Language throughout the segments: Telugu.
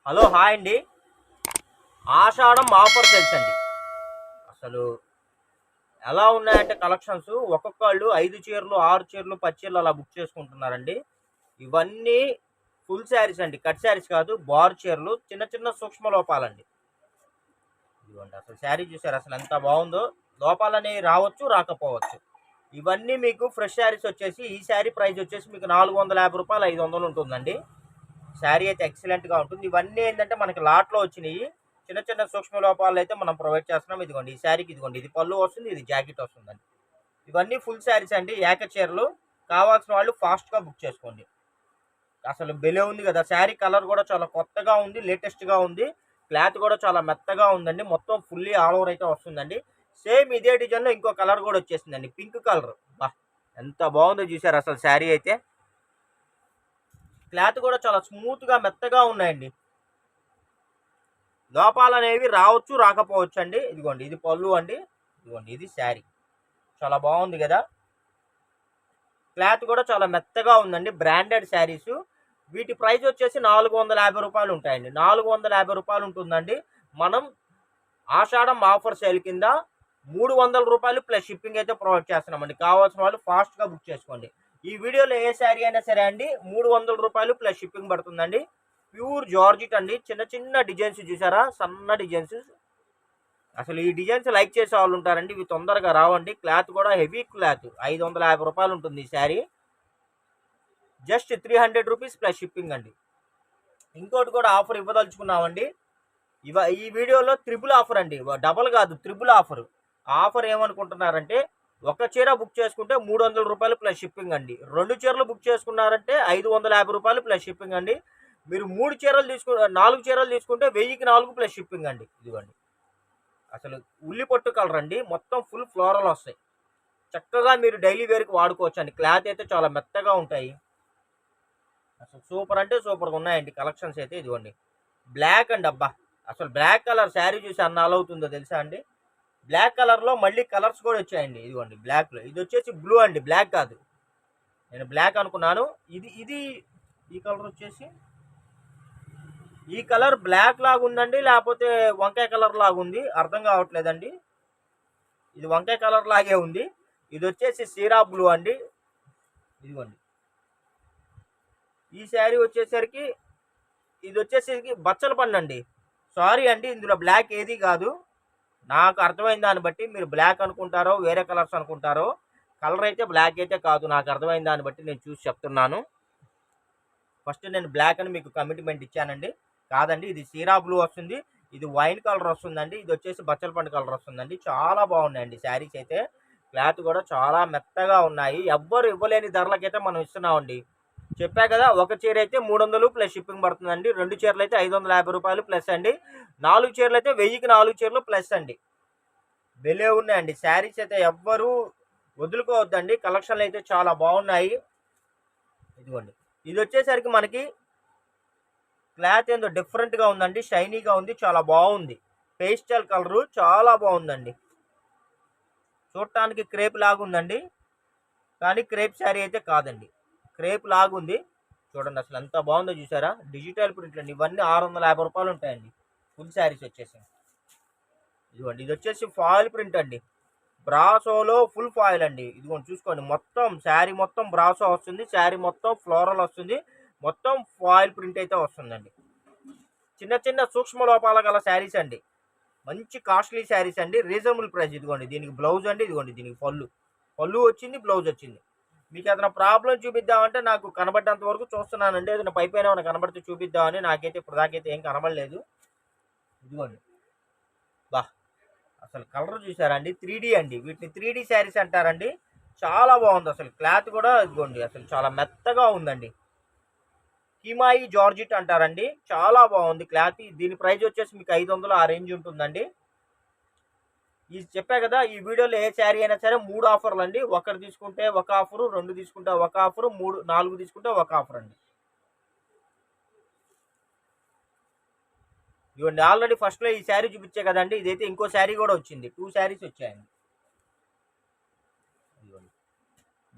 హలో హాయ్ అండి. ఆషాఢం ఆఫర్ సేల్స్ అండి. అసలు ఎలా ఉన్నాయంటే కలెక్షన్స్ ఒక్కొక్కళ్ళు 5 చీరలు 6 చీరలు 10 చీరలు అలా బుక్ చేసుకుంటున్నారండి. ఇవన్నీ ఫుల్ శారీస్ అండి, కట్ శారీస్ కాదు, బార్ చీరలు, చిన్న చిన్న సూక్ష్మ లోపాలండి. ఇదిగోండి అసలు శారీ చూసారు అసలు ఎంత బాగుందో. లోపాలనేవి రావచ్చు రాకపోవచ్చు. ఇవన్నీ మీకు ఫ్రెష్ శారీస్ వచ్చేసి ఈ శారీ ప్రైస్ వచ్చేసి మీకు 450 రూపాయలు 500 ఉంటుందండి. శారీ అయితే ఎక్సలెంట్గా ఉంటుంది. ఇవన్నీ ఏంటంటే మనకి లాట్లో వచ్చినాయి. చిన్న చిన్న సూక్ష్మ లోపాలు అయితే మనం ప్రొవైడ్ చేస్తున్నాం. ఇదిగోండి ఈ శారీకి ఇదిగోండి ఇది పళ్ళు వస్తుంది, ఇది జాకెట్ వస్తుందండి. ఇవన్నీ ఫుల్ శారీస్ అండి, ఏక చీరలు. కావాల్సిన వాళ్ళు ఫాస్ట్గా బుక్ చేసుకోండి. అసలు బెలే ఉంది కదా. శారీ కలర్ కూడా చాలా కొత్తగా ఉంది, లేటెస్ట్గా ఉంది. క్లాత్ కూడా చాలా మెత్తగా ఉందండి. మొత్తం ఫుల్లీ ఆల్ ఓవర్ అయితే వస్తుందండి. సేమ్ ఇదే డిజైన్లో ఇంకో కలర్ కూడా వచ్చేసిందండి, పింక్ కలర్. బా ఎంత బాగుందో చూసారు అసలు శారీ అయితే. క్లాత్ కూడా చాలా స్మూత్గా మెత్తగా ఉన్నాయండి. లోపాలు అనేవి రావచ్చు రాకపోవచ్చు అండి. ఇదిగోండి ఇది పళ్ళు అండి, ఇదిగోండి ఇది శారీ. చాలా బాగుంది కదా. క్లాత్ కూడా చాలా మెత్తగా ఉందండి. బ్రాండెడ్ శారీస్. వీటి ప్రైస్ వచ్చేసి 450 రూపాయలు ఉంటాయండి. 450 రూపాయలు ఉంటుందండి. మనం ఆషాఢం ఆఫర్ సేల్ కింద 300 రూపాయలు ప్లస్ షిప్పింగ్ అయితే ప్రొవైడ్ చేస్తున్నామండి. కావాల్సిన వాళ్ళు ఫాస్ట్గా బుక్ చేసుకోండి. ఈ వీడియోలో ఏ శారీ అయినా సరే అండి 300 రూపాయలు ప్లస్ షిప్పింగ్ పడుతుందండి. ప్యూర్ జార్జిట్ అండి. చిన్న చిన్న డిజైన్స్ చూసారా, సన్న డిజైన్స్. అసలు ఈ డిజైన్స్ లైక్ చేసే వాళ్ళు ఉంటారండి. ఇవి తొందరగా రావండి. క్లాత్ కూడా హెవీ క్లాత్. 550 రూపాయలు ఉంటుంది ఈ sari. Just 300 rupees plus shipping అండి. ఇంకోటి కూడా ఆఫర్ ఇవ్వదలుచుకున్నామండి. ఈ వీడియోలో త్రిబుల్ ఆఫర్ అండి, డబల్ కాదు త్రిబుల్ ఆఫర్. ఆఫర్ ఏమనుకుంటున్నారంటే, ఒక చీర బుక్ చేసుకుంటే 300 రూపాయలు ప్లస్ షిప్పింగ్ అండి. 2 చీరలు బుక్ చేసుకున్నారంటే 550 రూపాయలు ప్లస్ షిప్పింగ్ అండి. మీరు 4 చీరలు తీసుకుంటే 1000కి 4 ప్లస్ షిప్పింగ్ అండి. ఇదిగోండి అసలు ఉల్లి పొట్టు కలర్ అండి. మొత్తం ఫుల్ ఫ్లోరల్ వస్తాయి. చక్కగా మీరు డైలీ వేర్కి వాడుకోవచ్చు అండి. క్లాత్ అయితే చాలా మెత్తగా ఉంటాయి. అసలు సూపర్ అంటే సూపర్గా ఉన్నాయండి కలెక్షన్స్ అయితే. ఇదిగోండి బ్లాక్ అండి. అబ్బా అసలు బ్లాక్ కలర్ శారీ చూసి అన్న అలా అవుతుందో తెలుసా అండి. బ్లాక్ కలర్లో మళ్ళీ కలర్స్ కూడా వచ్చాయండి. ఇదిగోండి బ్లాక్లో. ఇది వచ్చేసి బ్లూ అండి, బ్లాక్ కాదు. నేను బ్లాక్ అనుకున్నాను. ఇది ఈ కలర్ వచ్చేసి ఈ కలర్ బ్లాక్ లాగా ఉందండి, లేకపోతే వంకాయ కలర్ లాగా ఉంది, అర్థం కావట్లేదండి. ఇది వంకాయ కలర్ లాగే ఉంది. ఇది వచ్చేసి సీరా బ్లూ అండి. ఇదిగోండి ఈ శారీ వచ్చేసరికి ఇది వచ్చేసరికి బచ్చల పండు అండి. సారీ అండి, ఇందులో బ్లాక్ ఏది కాదు. నాకు అర్థమైన దాన్ని బట్టి మీరు బ్లాక్ అనుకుంటారో వేరే కలర్స్ అనుకుంటారో. కలర్ అయితే బ్లాక్ అయితే కాదు. నాకు అర్థమైన దాన్ని బట్టి నేను చూసి చెప్తున్నాను. ఫస్ట్ నేను బ్లాక్ అని మీకు కమిట్మెంట్ ఇచ్చానండి. కాదండి, ఇది సీరా బ్లూ వస్తుంది, ఇది వైన్ కలర్ వస్తుందండి, ఇది వచ్చేసి బచ్చల పండు కలర్ వస్తుందండి. చాలా బాగున్నాయండి శారీస్ అయితే. క్లాత్ కూడా చాలా మెత్తగా ఉన్నాయి. ఎవ్వరు ఇవ్వలేని ధరలకైతే మనం ఇస్తున్నామండి. చెప్పా కదా, ఒక చీర అయితే 300 ప్లస్ షిప్పింగ్ పడుతుందండి. 2 చీరలు అయితే 550 రూపాయలు ప్లస్ అండి. 4 చీరలు అయితే 1000కి 4 చీరలు ప్లస్ అండి. బెలే ఉన్నాయండి శారీస్ అయితే. ఎవ్వరు వదులుకోవద్దండి. కలెక్షన్లు అయితే చాలా బాగున్నాయి. ఇదిగోండి ఇది వచ్చేసరికి మనకి క్లాత్ ఏందో డిఫరెంట్గా ఉందండి, షైనీగా ఉంది, చాలా బాగుంది. పేస్టల్ కలరు చాలా బాగుందండి. చూడటానికి క్రేప్ లాగుందండి, కానీ క్రేప్ శారీ అయితే కాదండి. క్రేప్ లాగుంది. చూడండి అసలు ఎంత బాగుందో చూసారా. డిజిటల్ ప్రింట్లు అండి. ఇవన్నీ 650 రూపాయలు ఉంటాయండి ఫుల్ శారీస్ వచ్చేసి. ఇదిగోండి ఇది వచ్చేసి ఫాయిల్ ప్రింట్ అండి. బ్రాసోలో ఫుల్ ఫాయిల్ అండి. ఇదిగోండి చూసుకోండి, మొత్తం శారీ మొత్తం బ్రాసో వస్తుంది. శారీ మొత్తం ఫ్లోరల్ వస్తుంది. మొత్తం ఫాయిల్ ప్రింట్ అయితే వస్తుందండి. చిన్న చిన్న సూక్ష్మ లోపాల గల శారీస్ అండి. మంచి కాస్ట్లీ శారీస్ అండి, రీజనబుల్ ప్రైస్. ఇదిగోండి దీనికి బ్లౌజ్ అండి, ఇదిగోండి దీనికి పళ్ళు వచ్చింది, బ్లౌజ్ వచ్చింది. మీకు ఏదైనా ప్రాబ్లం చూపిద్దామంటే నాకు కనబడ్డంత వరకు చూస్తున్నానండి. ఏదైనా పైపైన ఏమైనా కనబడితే చూపిద్దామని. నాకైతే ఇప్పుడు దాకైతే ఏం కనబడలేదు. ఇదిగోండి బా అసలు కలర్ చూసారండి, 3D అండి. వీటిని 3D శారీస్ అంటారండి. చాలా బాగుంది అసలు. క్లాత్ కూడా ఇదిగోండి అసలు చాలా మెత్తగా ఉందండి. కిమాయి జార్జిట్ అంటారండి. చాలా బాగుంది క్లాత్. దీని ప్రైస్ వచ్చేసి మీకు 500 ఆ రేంజ్ ఉంటుందండి. ఇది చెప్పా కదా, ఈ వీడియోలో ఏ శారీ అయినా సరే 3 ఆఫర్లు అండి. ఒకటి తీసుకుంటే ఒక ఆఫరు, 2 తీసుకుంటే ఒక ఆఫరు, 3 4 తీసుకుంటే ఒక ఆఫర్ అండి. ఇవ్వండి ఆల్రెడీ ఫస్ట్లో ఈ శారీ చూపించే కదండి. ఇదైతే ఇంకో శారీ కూడా వచ్చింది. 2 శారీస్ వచ్చాయండి. ఇవ్వండి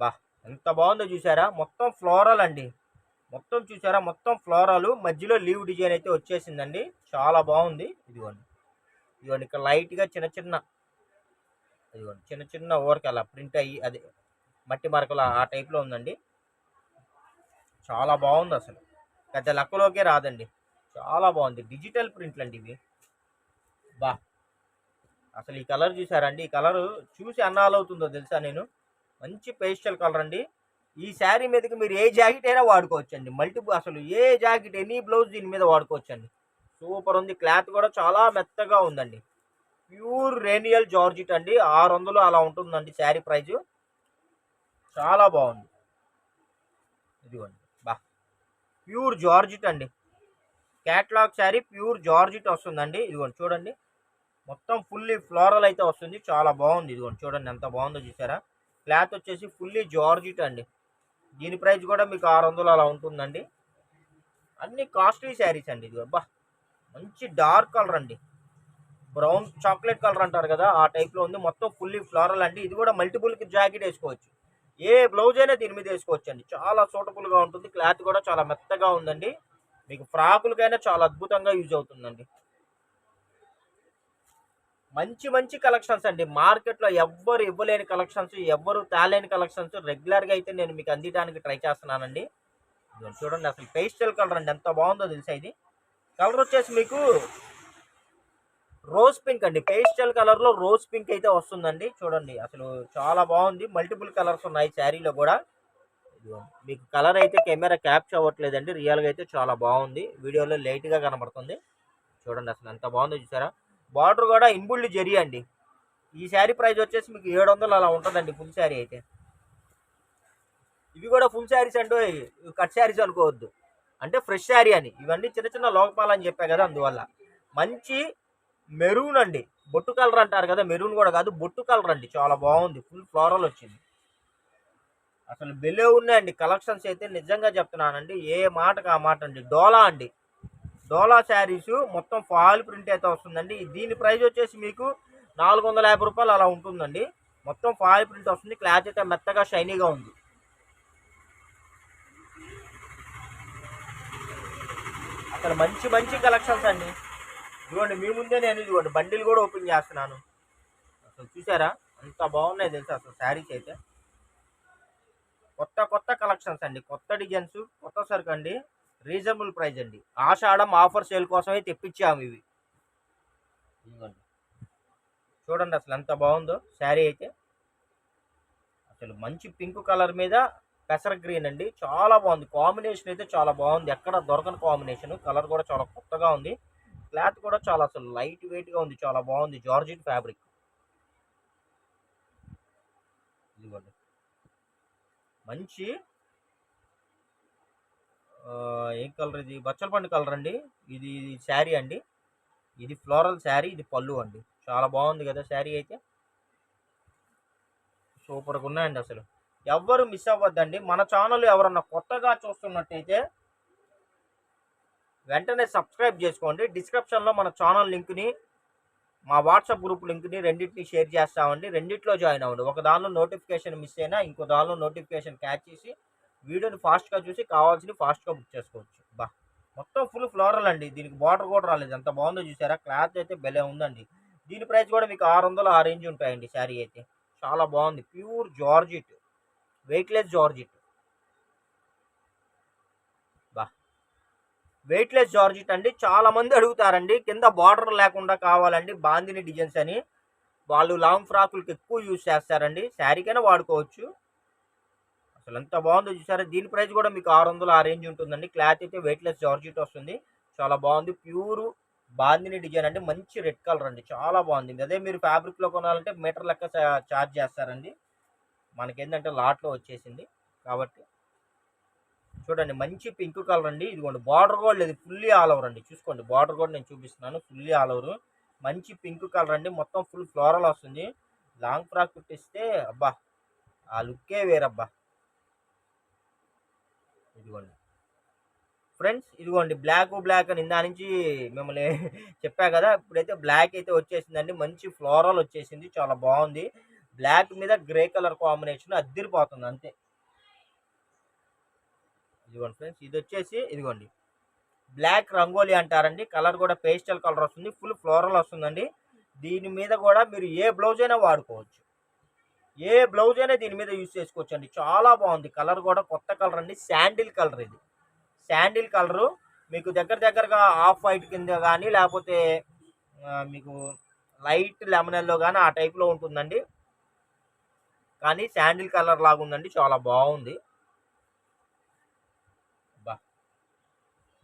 బా ఎంత బాగుందో చూసారా. మొత్తం ఫ్లోరల్ అండి. మొత్తం చూసారా, మొత్తం ఫ్లోరాలు మధ్యలో లీవ్ డిజైన్ అయితే వచ్చేసిందండి. చాలా బాగుంది. ఇదిగోండి ఇదిగోండి ఇక్కడ లైట్గా చిన్న చిన్న, ఇదిగోండి చిన్న చిన్న వర్క్ అలా ప్రింట్ అయ్యి అది మట్టి మరకలు ఆ టైప్లో ఉందండి. చాలా బాగుంది, అసలు పెద్ద లెక్కలోకే రాదండి. చాలా బాగుంది. డిజిటల్ ప్రింట్లు అండి ఇవి. బా, అసలు ఈ కలర్ చూసారండి, ఈ కలర్ చూసి అన్నాలు అవుతుందో తెలుసా నేను. మంచి పేస్టల్ కలర్ అండి. ఈ శారీ మీదకి మీరు ఏ జాకెట్ అయినా వాడుకోవచ్చు అండి. మల్టిపుల్, అసలు ఏ జాకెట్ ఎనీ బ్లౌజ్ దీని మీద వాడుకోవచ్చు అండి. సూపర్ ఉంది. క్లాత్ కూడా చాలా మెత్తగా ఉందండి. ప్యూర్ రేనియల్ జార్జిట్ అండి. 600 అలా ఉంటుందండి శారీ ప్రైజు. చాలా బాగుంది. ఇదిగోండి, బా, ప్యూర్ జార్జిట్ అండి. క్యాట్లాగ్ శారీ ప్యూర్ జార్జిట్ వస్తుందండి. ఇదిగోండి చూడండి, మొత్తం ఫుల్లీ ఫ్లోరల్ అయితే వస్తుంది. చాలా బాగుంది. ఇదిగోండి చూడండి ఎంత బాగుందో చూసారా. క్లాత్ వచ్చేసి ఫుల్లీ జార్జిట్ అండి. దీని ప్రైస్ కూడా మీకు 600 అలా ఉంటుందండి. అన్ని కాస్ట్లీ శారీస్ అండి. ఇది అబ్బా, మంచి డార్క్ కలర్ అండి. బ్రౌన్ చాక్లెట్ కలర్ అంటారు కదా, ఆ టైప్లో ఉంది. మొత్తం ఫుల్లీ ఫ్లోరల్ అండి. ఇది కూడా మల్టిపుల్కి జాకెట్ వేసుకోవచ్చు. ఏ బ్లౌజ్ అయినా దీని మీద వేసుకోవచ్చు అండి. చాలా సూటబుల్గా ఉంటుంది. క్లాత్ కూడా చాలా మెత్తగా ఉందండి. మీకు ఫ్రాకులకైనా చాలా అద్భుతంగా యూజ్ అవుతుందండి. మంచి మంచి కలెక్షన్స్ అండి. మార్కెట్లో ఎవ్వరు ఇవ్వలేని కలెక్షన్స్, ఎవ్వరు తేలేని కలెక్షన్స్ రెగ్యులర్గా అయితే నేను మీకు అందించడానికి ట్రై చేస్తున్నానండి. చూడండి అసలు పేస్టల్ కలర్ అండి, ఎంత బాగుందో తెలుసా. ఇది కలర్ వచ్చేసి మీకు రోజ్ పింక్ అండి. పేస్టల్ కలర్ లో రోజ్ పింక్ అయితే వస్తుందండి. చూడండి అసలు చాలా బాగుంది. మల్టిపుల్ కలర్స్ ఉన్నాయి శారీలో కూడా. మీకు కలర్ అయితే కెమెరా క్యాప్చర్ అవ్వట్లేదండి. రియల్ గా అయితే చాలా బాగుంది. వీడియోలో లైట్ గా కనబడుతుంది. చూడండి అసలు ఎంత బాగుందో చూసారా. బార్డర్ కూడా ఇన్బుల్డ్ జరీ అండి. ఈ శారీ ప్రైస్ వచ్చేసి మీకు 700 అలా ఉంటుందండి ఫుల్ శారీ అయితే. ఇవి కూడా ఫుల్ శారీస్ అంటే కట్ శారీస్ అనుకోవద్దు, అంటే ఫ్రెష్ శారీ అని. ఇవన్నీ చిన్న చిన్న లోకపాలని చెప్పా కదా, అందువల్ల. మంచి మెరూన్ అండి, బొట్టు కలర్ అంటారు కదా, మెరూన్ కూడా కాదు, బొట్టు కలర్ అండి. చాలా బాగుంది. ఫుల్ ఫ్లోరల్ వచ్చింది. అసలు బెలే ఉన్నాయండి కలెక్షన్స్ అయితే, నిజంగా చెప్తున్నానండి. ఏ మాటకు ఆ మాట అండి. డోలా అండి, డోలా శారీస్ మొత్తం ఫాల్ ప్రింట్ అయితే వస్తుందండి. దీని ప్రైస్ వచ్చేసి మీకు 450 రూపాయలు అలా ఉంటుందండి. మొత్తం ఫాల్ ప్రింట్ వస్తుంది. క్లాత్ అయితే మెత్తగా షైనీగా ఉంది. అసలు మంచి మంచి కలెక్షన్స్ అండి. ఇదిగోండి మీ ముందే నేను ఇదిగోండి బండిల్ కూడా ఓపెన్ చేస్తున్నాను. అసలు చూసారా అంత బాగున్నాయి తెలుసా అసలు శారీస్ అయితే. కొత్త కొత్త కలెక్షన్స్ అండి, కొత్త డిజైన్స్, కొత్త సరుకు అండి. రీజనబుల్ ప్రైస్ అండి. ఆషాఢం ఆఫర్ సేల్ కోసమే తెప్పించాము ఇవి. ఇదిగోండి చూడండి అసలు ఎంత బాగుందో శారీ అయితే. అసలు మంచి పింక్ కలర్ మీద పెసర గ్రీన్ అండి. చాలా బాగుంది. కాంబినేషన్ అయితే చాలా బాగుంది. ఎక్కడ దొరకని కాంబినేషన్. కలర్ కూడా చాలా కొత్తగా ఉంది. క్లాత్ కూడా చాలా అసలు లైట్ వెయిట్ గా ఉంది. చాలా బాగుంది. Georgette fabric. ఇదిగోండి మంచి ఏం కలర్ ఇది, బచ్చల పండు కలర్ అండి. ఇది శారీ అండి. ఇది ఫ్లోరల్ శారీ, ఇది పళ్ళు అండి. చాలా బాగుంది కదా శారీ అయితే. సూపర్గా ఉన్నాయండి అసలు. ఎవ్వరు మిస్ అవ్వద్దండి. మన ఛానల్ ఎవరన్నా కొత్తగా చూస్తున్నట్టయితే వెంటనే సబ్స్క్రైబ్ చేసుకోండి. డిస్క్రిప్షన్లో మన ఛానల్ లింక్ని, మా వాట్సాప్ గ్రూప్ లింక్ని రెండింటిని షేర్ చేస్తామండి. రెండిట్లో జాయిన్ అవ్వండి. ఒక దానిలో నోటిఫికేషన్ మిస్ అయినా ఇంకో దానిలో నోటిఫికేషన్ క్యాచ్ చేసి వీడియోని ఫాస్ట్గా చూసి కావాల్సినవి ఫాస్ట్గా బుక్ చేసుకోవచ్చు. బా, మొత్తం ఫుల్ ఫ్లోరల్ అండి. దీనికి బార్డర్ కూడా రాలేదు. ఎంత బాగుందో చూసారా. క్లాత్ అయితే భలే ఉందండి. దీని ప్రైస్ కూడా మీకు 600 ఆ రేంజ్ ఉంటాయండి. శారీ అయితే చాలా బాగుంది. Pure georgette, weightless georgette. బా, వెయిట్లెస్ జార్జిట్ అండి. చాలా మంది అడుగుతారండి కింద బార్డర్ లేకుండా కావాలండి బాందిని డిజైన్స్ అని. వాళ్ళు లాంగ్ ఫ్రాకులకి ఎక్కువ యూజ్ చేస్తారండి. శారీకైనా వాడుకోవచ్చు. అసలు ఎంత బాగుందో చూసారా. దీని ప్రైస్ కూడా మీకు 600 ఆ రేంజ్ ఉంటుందండి. క్లాత్ అయితే వెయిట్లెస్ జార్జిట్ వస్తుంది. చాలా బాగుంది. ప్యూర్ బాందిని డిజైన్ అండి. మంచి రెడ్ కలర్ అండి. చాలా బాగుంది. అదే మీరు ఫ్యాబ్రిక్లో కొనాలంటే మీటర్ లెక్క ఛార్జ్ చేస్తారండి. మనకేంటంటే లాట్లో వచ్చేసింది కాబట్టి. చూడండి మంచి పింక్ కలర్ అండి. ఇదిగోండి బార్డర్ కూడా లేదు, ఫుల్లీ ఆల్ ఓవర్ అండి. చూసుకోండి బార్డర్ కూడా నేను చూపిస్తున్నాను, ఫుల్లీ ఆల్ ఓవర్. మంచి పింక్ కలర్ అండి. మొత్తం ఫుల్ ఫ్లోరల్ వస్తుంది. లాంగ్ ఫ్రాక్ కుట్టిస్తే అబ్బా ఆ లుక్కే వేరబ్బా. ఇదిగోండి ఫ్రెండ్స్, ఇదిగోండి బ్లాక్ బ్లాక్ అని ఇందా నుంచి మిమ్మల్ని చెప్పా కదా. ఇప్పుడైతే బ్లాక్ అయితే వచ్చేసిందండి. మంచి ఫ్లోరల్ వచ్చేసింది. చాలా బాగుంది. బ్లాక్ మీద గ్రే కలర్ కాంబినేషన్ అద్దిరిపోతుంది అంతే. ఇదిగోండి ఫ్రెండ్స్, ఇది వచ్చేసి ఇదిగోండి బ్లాక్ రంగోలీ అంటారండి. కలర్ కూడా పేస్టల్ కలర్ వస్తుంది, ఫుల్ ఫ్లోరల్ వస్తుందండి. దీని మీద కూడా మీరు ఏ బ్లౌజ్ అయినా వాడుకోవచ్చు, ఏ బ్లౌజ్ అయినా దీని మీద యూజ్ చేసుకోవచ్చు అండి. చాలా బాగుంది, కలర్ కూడా కొత్త కలర్ అండి, శాండిల్ కలర్. ఇది శాండిల్ కలరు మీకు దగ్గరగా ఆఫ్ వైట్ కింద కానీ లేకపోతే మీకు లైట్ లెమనల్లో కానీ ఆ టైప్లో ఉంటుందండి. కానీ శాండిల్ కలర్ లాగా ఉందండి, చాలా బాగుంది. బా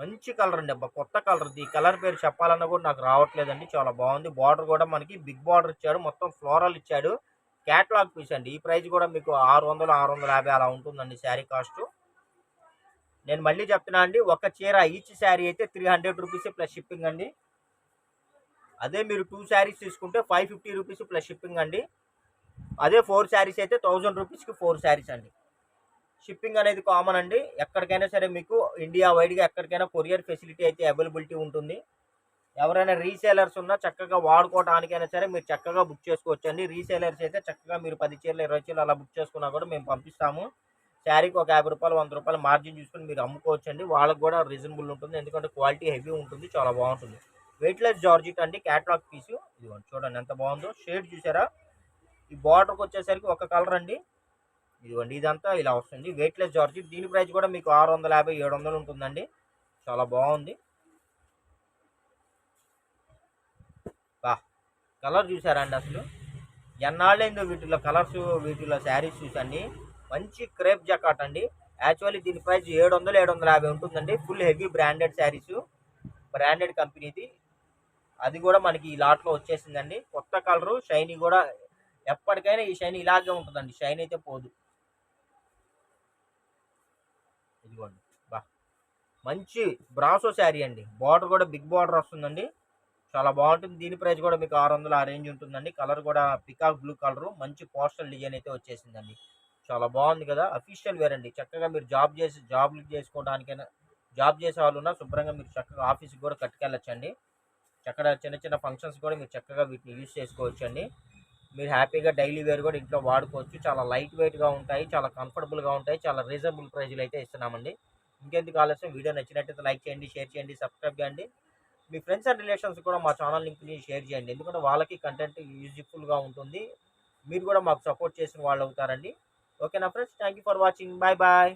మంచి కలర్ అండి, అబ్బా కొత్త కలర్. ఈ కలర్ పేరు చెప్పాలన్నా కూడా నాకు రావట్లేదండి, చాలా బాగుంది. బార్డర్ కూడా మనకి బిగ్ బార్డర్ ఇచ్చాడు, మొత్తం ఫ్లోరల్ ఇచ్చాడు. క్యాట్లాగ్ పీస్ అండి. ఈ ప్రైస్ కూడా మీకు 600 650 అలా ఉంటుందండి శారీ కాస్ట్. నేను మళ్ళీ చెప్తున్నా అండి, ఒక చీర ఈచ్ శారీ అయితే 300 రూపీస్ ప్లస్ షిప్పింగ్ అండి. అదే మీరు 2 శారీస్ తీసుకుంటే 550 రూపీస్ ప్లస్ షిప్పింగ్ అండి. అదే 4 శారీస్ అయితే 1000 రూపీస్కి 4 శారీస్ అండి. షిప్పింగ్ అనేది కామన్ అండి, ఎక్కడికైనా సరే మీకు ఇండియా వైడ్గా ఎక్కడికైనా కొరియర్ ఫెసిలిటీ అయితే అవైలబిలిటీ ఉంటుంది. ఎవరైనా రీసేలర్స్ ఉన్నా చక్కగా వాడుకోవడానికైనా సరే మీరు చక్కగా బుక్ చేసుకోవచ్చు అండి. రీసేలర్స్ అయితే చక్కగా మీరు 10 చీరలు 20 చీరలు అలా బుక్ చేసుకున్నా కూడా మేము పంపిస్తాము. శారీకి ఒక 50 రూపాయలు 100 రూపాయలు మార్జిన్ చూసుకొని మీరు అమ్ముకోవచ్చు అండి. వాళ్ళకి కూడా రీజనబుల్ ఉంటుంది, ఎందుకంటే క్వాలిటీ హెవీ ఉంటుంది, చాలా బాగుంటుంది. వెయిట్లెస్ జార్జిట్ అండి, క్యాట్లాగ్ పీసు. ఇదిగోండి చూడండి ఎంత బాగుందో, షేడ్ చూసారా. ఈ బార్డర్కి వచ్చేసరికి ఒక కలర్ అండి. ఇదిగోండి ఇదంతా ఇలా వస్తుంది, వెయిట్లెస్ జార్జిట్. దీని ప్రైస్ కూడా మీకు 650 700 ఉంటుందండి, చాలా బాగుంది. బా కలర్ చూసారా అండి, అసలు ఎన్నాళ్ళైందో వీటిలో కలర్స్, వీటిలో శారీస్ చూసండి. మంచి క్రేప్ జకాట్ అండి. యాక్చువల్లీ దీని ప్రైస్ 700 750 ఉంటుందండి. Full heavy branded sarees, branded కంపెనీది. అది కూడా మనకి ఈ లాట్లో వచ్చేసిందండి. కొత్త కలరు, షైనీ కూడా ఎప్పటికైనా ఈ షైనీ ఇలాగే ఉంటుందండి, షైన్ అయితే పోదు. ఇదిగోండి బా మంచి బ్రాసో శారీ అండి. బార్డర్ కూడా బిగ్ బార్డర్ వస్తుందండి, చాలా బాగుంటుంది. దీని ప్రైస్ కూడా మీకు 600 ఆ రేంజ్ ఉంటుందండి. కలర్ కూడా పికాక్ బ్లూ కలరు, మంచి పోస్టల్ డిజైన్ అయితే వచ్చేసిందండి, చాలా బాగుంది కదా. అఫీషియల్ వేర్ అండి, చక్కగా మీరు జాబ్లు చేసుకోవడానికైనా, జాబ్ చేసే వాళ్ళు ఉన్నా శుభ్రంగా మీరు చక్కగా ఆఫీస్కి కూడా కట్టుకెళ్ళొచ్చండి. చక్కగా చిన్న చిన్న ఫంక్షన్స్ కూడా మీరు చక్కగా వీటిని యూజ్ చేసుకోవచ్చు అండి. మీరు హ్యాపీగా డైలీ వేర్ కూడా ఇంట్లో వాడుకోవచ్చు. చాలా లైట్ వెయిట్గా ఉంటాయి, చాలా కంఫర్టబుల్గా ఉంటాయి, చాలా రీజనబుల్ ప్రైజ్లు అయితే ఇస్తున్నామండి. ఇంకెందుకు ఆలస్యం, వీడియో నచ్చినట్టయితే లైక్ చేయండి, షేర్ చేయండి, సబ్స్క్రైబ్ చేయండి. మీ ఫ్రెండ్స్ అండ్ రిలేషన్స్ కూడా మా ఛానల్ లింక్ని షేర్ చేయండి, ఎందుకంటే వాళ్ళకి కంటెంట్ యూజ్ఫుల్గా ఉంటుంది. మీరు కూడా మాకు సపోర్ట్ చేసిన వాళ్ళు అవుతారండి. ఓకేనా friends, thank you for watching, bye bye.